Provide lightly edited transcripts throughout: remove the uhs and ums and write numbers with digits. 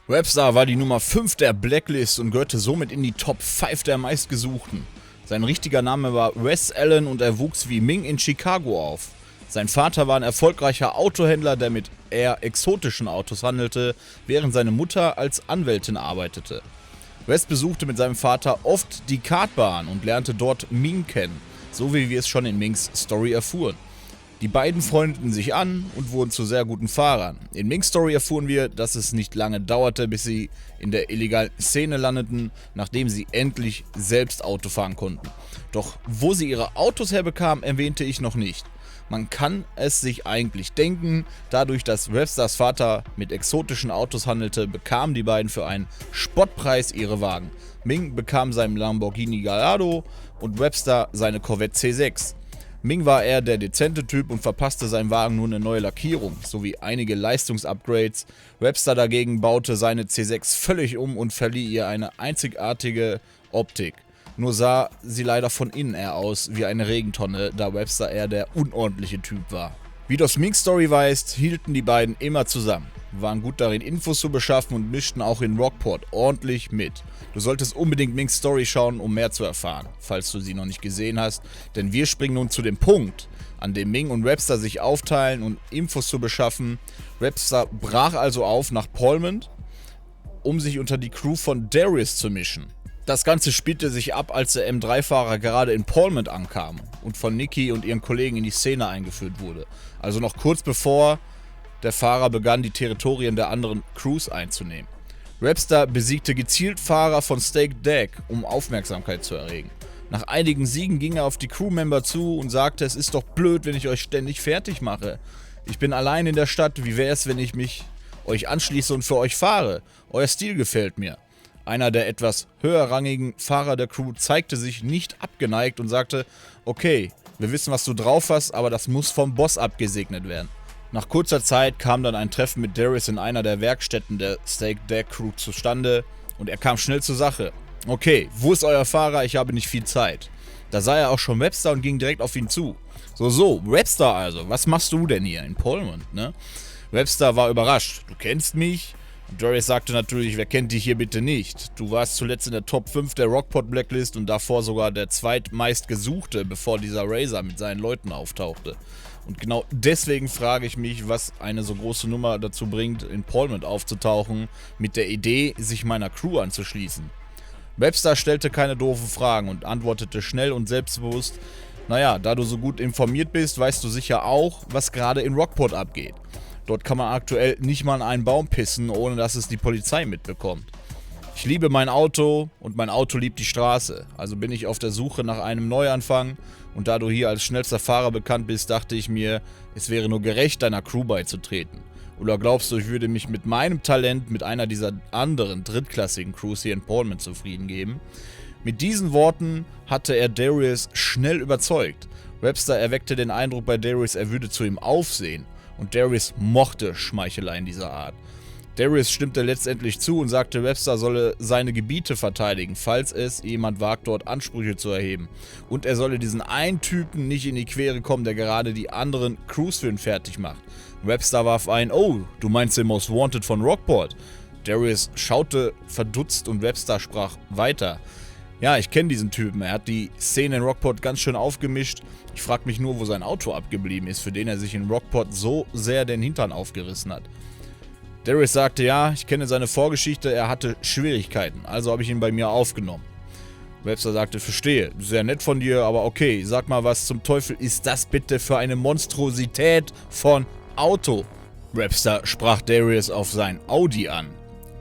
Webster war die Nummer 5 der Blacklist und gehörte somit in die Top 5 der meistgesuchten. Sein richtiger Name war Wes Allen und er wuchs wie Ming in Chicago auf. Sein Vater war ein erfolgreicher Autohändler, der mit eher exotischen Autos handelte, während seine Mutter als Anwältin arbeitete. Wes besuchte mit seinem Vater oft die Kartbahn und lernte dort Ming kennen, so wie wir es schon in Mings Story erfuhren. Die beiden freundeten sich an und wurden zu sehr guten Fahrern. In Mings Story erfuhren wir, dass es nicht lange dauerte, bis sie in der illegalen Szene landeten, nachdem sie endlich selbst Auto fahren konnten. Doch wo sie ihre Autos herbekamen, erwähnte ich noch nicht. Man kann es sich eigentlich denken, dadurch, dass Websters Vater mit exotischen Autos handelte, bekamen die beiden für einen Spottpreis ihre Wagen. Ming bekam seinen Lamborghini Gallardo und Webster seine Corvette C6. Ming war eher der dezente Typ und verpasste seinem Wagen nur eine neue Lackierung, sowie einige Leistungsupgrades. Webster dagegen baute seine C6 völlig um und verlieh ihr eine einzigartige Optik. Nur sah sie leider von innen eher aus wie eine Regentonne, da Webster eher der unordentliche Typ war. Wie du aus Mings Story weißt, hielten die beiden immer zusammen, waren gut darin, Infos zu beschaffen und mischten auch in Rockport ordentlich mit. Du solltest unbedingt Mings Story schauen, um mehr zu erfahren, falls du sie noch nicht gesehen hast, denn wir springen nun zu dem Punkt, an dem Ming und Webster sich aufteilen, um Infos zu beschaffen. Webster brach also auf nach Pullman, um sich unter die Crew von Darius zu mischen. Das Ganze spielte sich ab, als der M3-Fahrer gerade in Pullman ankam und von Nikki und ihren Kollegen in die Szene eingeführt wurde. Also noch kurz bevor der Fahrer begann, die Territorien der anderen Crews einzunehmen. Webster besiegte gezielt Fahrer von Stake Deck, um Aufmerksamkeit zu erregen. Nach einigen Siegen ging er auf die Crewmember zu und sagte, es ist doch blöd, wenn ich euch ständig fertig mache. Ich bin allein in der Stadt, wie wäre es, wenn ich mich euch anschließe und für euch fahre? Euer Stil gefällt mir. Einer der etwas höherrangigen Fahrer der Crew zeigte sich nicht abgeneigt und sagte, okay, wir wissen, was du drauf hast, aber das muss vom Boss abgesegnet werden. Nach kurzer Zeit kam dann ein Treffen mit Darius in einer der Werkstätten der Stake Deck Crew zustande und er kam schnell zur Sache. Okay, wo ist euer Fahrer? Ich habe nicht viel Zeit. Da sah er auch schon Webster und ging direkt auf ihn zu. So, Webster also, was machst du denn hier in Pullman, ne? Webster war überrascht. Du kennst mich? Und Darius sagte natürlich, wer kennt dich hier bitte nicht? Du warst zuletzt in der Top 5 der Rockport Blacklist und davor sogar der zweitmeistgesuchte, bevor dieser Razor mit seinen Leuten auftauchte. Und genau deswegen frage ich mich, was eine so große Nummer dazu bringt, in Pullman aufzutauchen, mit der Idee, sich meiner Crew anzuschließen. Webster stellte keine doofen Fragen und antwortete schnell und selbstbewusst, naja, da du so gut informiert bist, weißt du sicher auch, was gerade in Rockport abgeht. Dort kann man aktuell nicht mal in einen Baum pissen, ohne dass es die Polizei mitbekommt. Ich liebe mein Auto und mein Auto liebt die Straße, also bin ich auf der Suche nach einem Neuanfang und da du hier als schnellster Fahrer bekannt bist, dachte ich mir, es wäre nur gerecht, deiner Crew beizutreten. Oder glaubst du, ich würde mich mit meinem Talent mit einer dieser anderen drittklassigen Crews hier in Pullman zufrieden geben? Mit diesen Worten hatte er Darius schnell überzeugt. Webster erweckte den Eindruck bei Darius, er würde zu ihm aufsehen. Und Darius mochte Schmeicheleien dieser Art. Darius stimmte letztendlich zu und sagte, Webster solle seine Gebiete verteidigen, falls es jemand wagt, dort Ansprüche zu erheben. Und er solle diesen einen Typen nicht in die Quere kommen, der gerade die anderen Crews für ihn fertig macht. Webster warf ein, oh, du meinst den Most Wanted von Rockport? Darius schaute verdutzt und Webster sprach weiter. Ja, ich kenne diesen Typen, er hat die Szene in Rockport ganz schön aufgemischt. Ich frage mich nur, wo sein Auto abgeblieben ist, für den er sich in Rockport so sehr den Hintern aufgerissen hat. Darius sagte, ja, ich kenne seine Vorgeschichte, er hatte Schwierigkeiten, also habe ich ihn bei mir aufgenommen. Webster sagte, verstehe, sehr nett von dir, aber okay, sag mal, was zum Teufel ist das bitte für eine Monstrosität von Auto? Webster sprach Darius auf sein Audi an.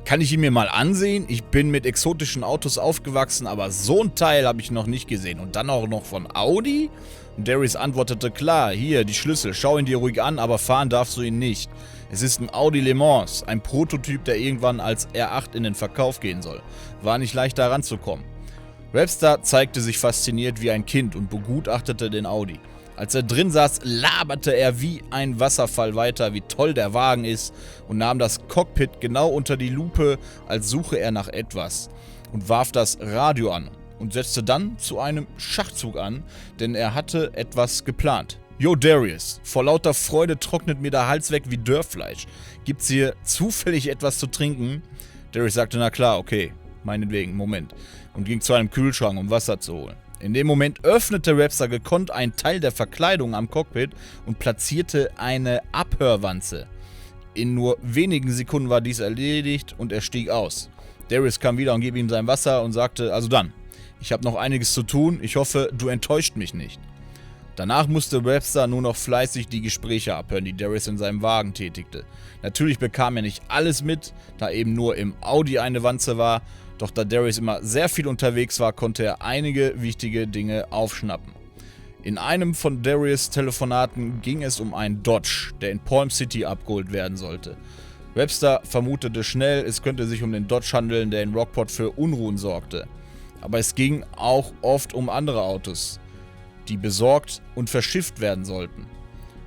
Kann ich ihn mir mal ansehen? Ich bin mit exotischen Autos aufgewachsen, aber so ein Teil habe ich noch nicht gesehen. Und dann auch noch von Audi? Und Darius antwortete, klar, hier, die Schlüssel, schau ihn dir ruhig an, aber fahren darfst du ihn nicht. Es ist ein Audi Le Mans, ein Prototyp, der irgendwann als R8 in den Verkauf gehen soll. War nicht leicht da ranzukommen. Webster zeigte sich fasziniert wie ein Kind und begutachtete den Audi. Als er drin saß, laberte er wie ein Wasserfall weiter, wie toll der Wagen ist und nahm das Cockpit genau unter die Lupe, als suche er nach etwas und warf das Radio an und setzte dann zu einem Schachzug an, denn er hatte etwas geplant. Yo Darius, vor lauter Freude trocknet mir der Hals weg wie Dörrfleisch. Gibt's hier zufällig etwas zu trinken? Darius sagte, na klar, okay, meinetwegen, Moment, und ging zu einem Kühlschrank, um Wasser zu holen. In dem Moment öffnete Webster gekonnt einen Teil der Verkleidung am Cockpit und platzierte eine Abhörwanze. In nur wenigen Sekunden war dies erledigt und er stieg aus. Darius kam wieder und gab ihm sein Wasser und sagte, also dann, ich habe noch einiges zu tun, ich hoffe, du enttäuscht mich nicht. Danach musste Webster nur noch fleißig die Gespräche abhören, die Darius in seinem Wagen tätigte. Natürlich bekam er nicht alles mit, da eben nur im Audi eine Wanze war, doch da Darius immer sehr viel unterwegs war, konnte er einige wichtige Dinge aufschnappen. In einem von Darius' Telefonaten ging es um einen Dodge, der in Palm City abgeholt werden sollte. Webster vermutete schnell, es könnte sich um den Dodge handeln, der in Rockport für Unruhen sorgte. Aber es ging auch oft um andere Autos, die besorgt und verschifft werden sollten.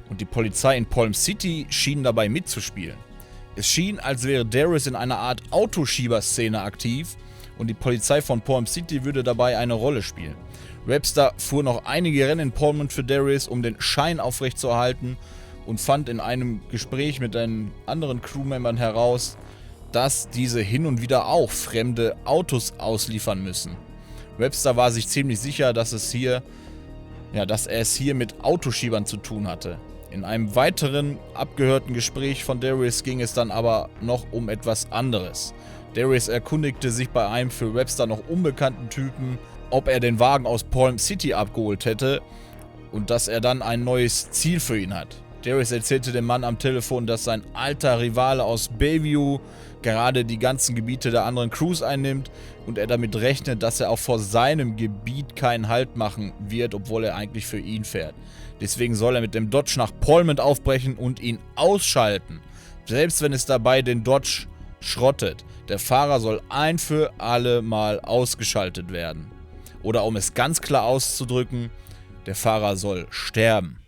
Und die Polizei in Palm City schien dabei mitzuspielen. Es schien, als wäre Darius in einer Art Autoschieberszene aktiv und die Polizei von Palm City würde dabei eine Rolle spielen. Webster fuhr noch einige Rennen in Palmont für Darius, um den Schein aufrechtzuerhalten und fand in einem Gespräch mit den anderen Crewmembern heraus, dass diese hin und wieder auch fremde Autos ausliefern müssen. Webster war sich ziemlich sicher, dass er es hier mit Autoschiebern zu tun hatte. In einem weiteren abgehörten Gespräch von Darius ging es dann aber noch um etwas anderes. Darius erkundigte sich bei einem für Webster noch unbekannten Typen, ob er den Wagen aus Palm City abgeholt hätte und dass er dann ein neues Ziel für ihn hat. Darius erzählte dem Mann am Telefon, dass sein alter Rivale aus Bayview gerade die ganzen Gebiete der anderen Crews einnimmt und er damit rechnet, dass er auch vor seinem Gebiet keinen Halt machen wird, obwohl er eigentlich für ihn fährt. Deswegen soll er mit dem Dodge nach Palmont aufbrechen und ihn ausschalten, selbst wenn es dabei den Dodge schrottet. Der Fahrer soll ein für alle Mal ausgeschaltet werden. Oder um es ganz klar auszudrücken, der Fahrer soll sterben.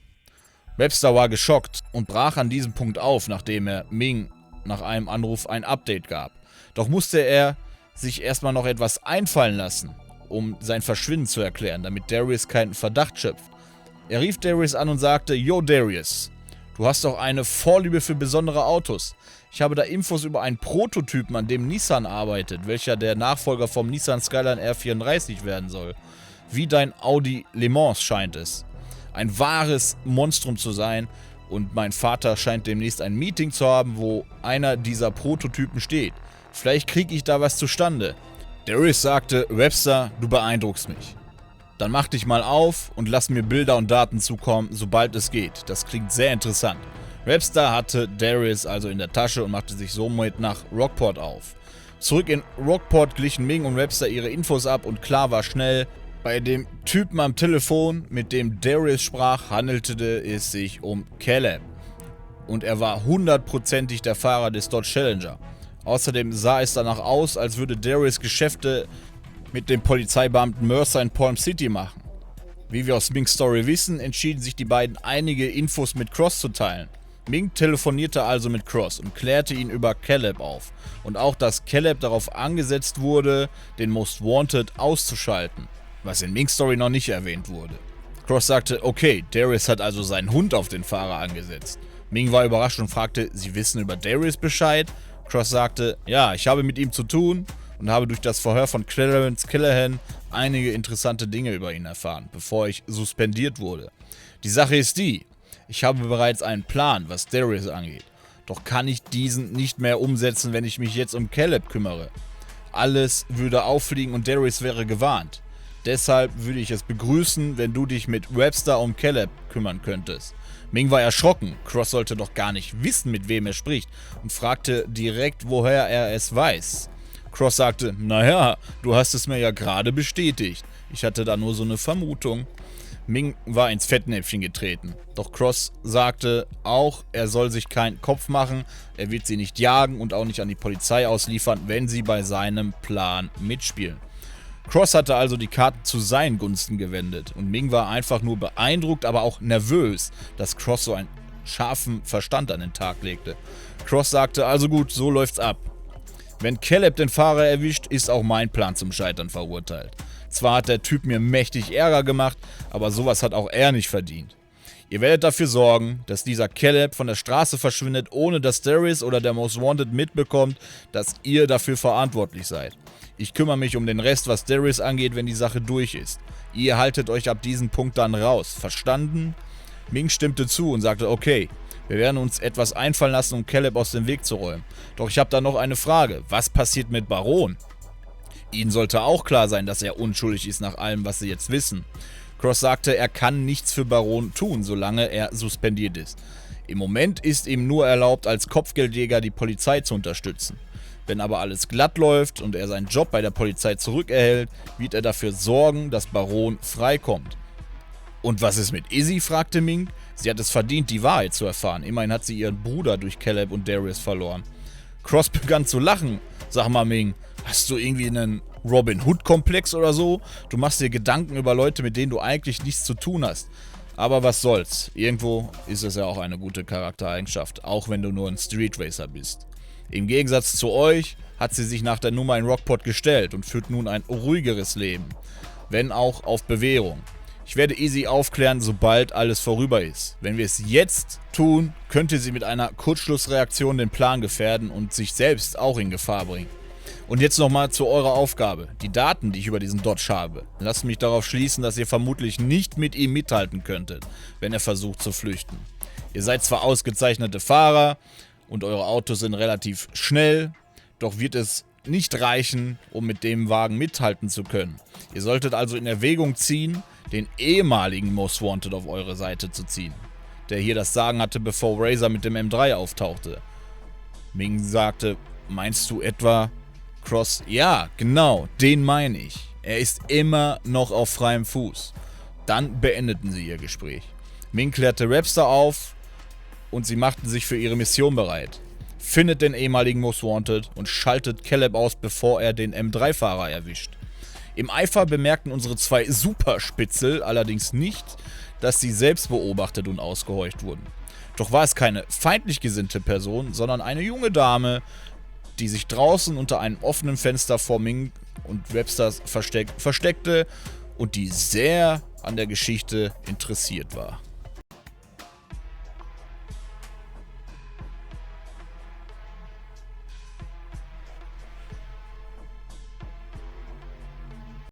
Webster war geschockt und brach an diesem Punkt auf, nachdem er Ming nach einem Anruf ein Update gab. Doch musste er sich erstmal noch etwas einfallen lassen, um sein Verschwinden zu erklären, damit Darius keinen Verdacht schöpft. Er rief Darius an und sagte, Yo Darius, du hast doch eine Vorliebe für besondere Autos. Ich habe da Infos über einen Prototypen, an dem Nissan arbeitet, welcher der Nachfolger vom Nissan Skyline R34 werden soll. Wie dein Audi Le Mans scheint es. Ein wahres Monstrum zu sein und mein Vater scheint demnächst ein Meeting zu haben, wo einer dieser Prototypen steht. Vielleicht kriege ich da was zustande. Darius sagte, Webster, du beeindruckst mich. Dann mach dich mal auf und lass mir Bilder und Daten zukommen, sobald es geht. Das klingt sehr interessant. Webster hatte Darius also in der Tasche und machte sich somit nach Rockport auf. Zurück in Rockport glichen Ming und Webster ihre Infos ab und klar war schnell, bei dem Typen am Telefon, mit dem Darius sprach, handelte es sich um Caleb. Und er war 100%ig der Fahrer des Dodge Challenger. Außerdem sah es danach aus, als würde Darius Geschäfte mit dem Polizeibeamten Mercer in Palm City machen. Wie wir aus Minks Story wissen, entschieden sich die beiden einige Infos mit Cross zu teilen. Ming telefonierte also mit Cross und klärte ihn über Caleb auf. Und auch, dass Caleb darauf angesetzt wurde, den Most Wanted auszuschalten, was in Minks Story noch nicht erwähnt wurde. Cross sagte, okay, Darius hat also seinen Hund auf den Fahrer angesetzt. Ming war überrascht und fragte, Sie wissen über Darius Bescheid? Cross sagte, ja, ich habe mit ihm zu tun und habe durch das Verhör von Clarence Callahan einige interessante Dinge über ihn erfahren, bevor ich suspendiert wurde. Die Sache ist die, ich habe bereits einen Plan, was Darius angeht. Doch kann ich diesen nicht mehr umsetzen, wenn ich mich jetzt um Caleb kümmere. Alles würde auffliegen und Darius wäre gewarnt. Deshalb würde ich es begrüßen, wenn du dich mit Webster um Caleb kümmern könntest. Ming war erschrocken. Cross sollte doch gar nicht wissen, mit wem er spricht, und fragte direkt, woher er es weiß. Cross sagte, naja, du hast es mir ja gerade bestätigt. Ich hatte da nur so eine Vermutung. Ming war ins Fettnäpfchen getreten. Doch Cross sagte auch, er soll sich keinen Kopf machen, er wird sie nicht jagen und auch nicht an die Polizei ausliefern, wenn sie bei seinem Plan mitspielen. Cross hatte also die Karten zu seinen Gunsten gewendet und Ming war einfach nur beeindruckt, aber auch nervös, dass Cross so einen scharfen Verstand an den Tag legte. Cross sagte, also gut, so läuft's ab. Wenn Caleb den Fahrer erwischt, ist auch mein Plan zum Scheitern verurteilt. Zwar hat der Typ mir mächtig Ärger gemacht, aber sowas hat auch er nicht verdient. Ihr werdet dafür sorgen, dass dieser Caleb von der Straße verschwindet, ohne dass Darius oder der Most Wanted mitbekommt, dass ihr dafür verantwortlich seid. Ich kümmere mich um den Rest, was Darius angeht, wenn die Sache durch ist. Ihr haltet euch ab diesem Punkt dann raus. Verstanden? Ming stimmte zu und sagte, okay, wir werden uns etwas einfallen lassen, um Caleb aus dem Weg zu räumen. Doch ich habe da noch eine Frage. Was passiert mit Baron? Ihnen sollte auch klar sein, dass er unschuldig ist nach allem, was sie jetzt wissen. Cross sagte, er kann nichts für Baron tun, solange er suspendiert ist. Im Moment ist ihm nur erlaubt, als Kopfgeldjäger die Polizei zu unterstützen. Wenn aber alles glatt läuft und er seinen Job bei der Polizei zurückerhält, wird er dafür sorgen, dass Baron freikommt. Und was ist mit Izzy? Fragte Ming. Sie hat es verdient, die Wahrheit zu erfahren. Immerhin hat sie ihren Bruder durch Caleb und Darius verloren. Cross begann zu lachen. Sag mal, Ming, hast du irgendwie einen Robin Hood-Komplex oder so? Du machst dir Gedanken über Leute, mit denen du eigentlich nichts zu tun hast. Aber was soll's? Irgendwo ist es ja auch eine gute Charaktereigenschaft, auch wenn du nur ein Street Racer bist. Im Gegensatz zu euch hat sie sich nach der Nummer in Rockport gestellt und führt nun ein ruhigeres Leben, wenn auch auf Bewährung. Ich werde Izzy aufklären, sobald alles vorüber ist. Wenn wir es jetzt tun, könnte sie mit einer Kurzschlussreaktion den Plan gefährden und sich selbst auch in Gefahr bringen. Und jetzt nochmal zu eurer Aufgabe. Die Daten, die ich über diesen Dodge habe, lassen mich darauf schließen, dass ihr vermutlich nicht mit ihm mithalten könntet, wenn er versucht zu flüchten. Ihr seid zwar ausgezeichnete Fahrer und eure Autos sind relativ schnell, doch wird es nicht reichen, um mit dem Wagen mithalten zu können. Ihr solltet also in Erwägung ziehen, den ehemaligen Most Wanted auf eure Seite zu ziehen, der hier das Sagen hatte, bevor Razor mit dem M3 auftauchte. Ming sagte, meinst du etwa Cross? Ja, genau, den meine ich. Er ist immer noch auf freiem Fuß. Dann beendeten sie ihr Gespräch. Ming klärte Rapster auf und sie machten sich für ihre Mission bereit. Findet den ehemaligen Most Wanted und schaltet Caleb aus, bevor er den M3-Fahrer erwischt. Im Eifer bemerkten unsere zwei Superspitzel allerdings nicht, dass sie selbst beobachtet und ausgehorcht wurden. Doch war es keine feindlich gesinnte Person, sondern eine junge Dame, die sich draußen unter einem offenen Fenster vor Ming und Websters versteckte und die sehr an der Geschichte interessiert war.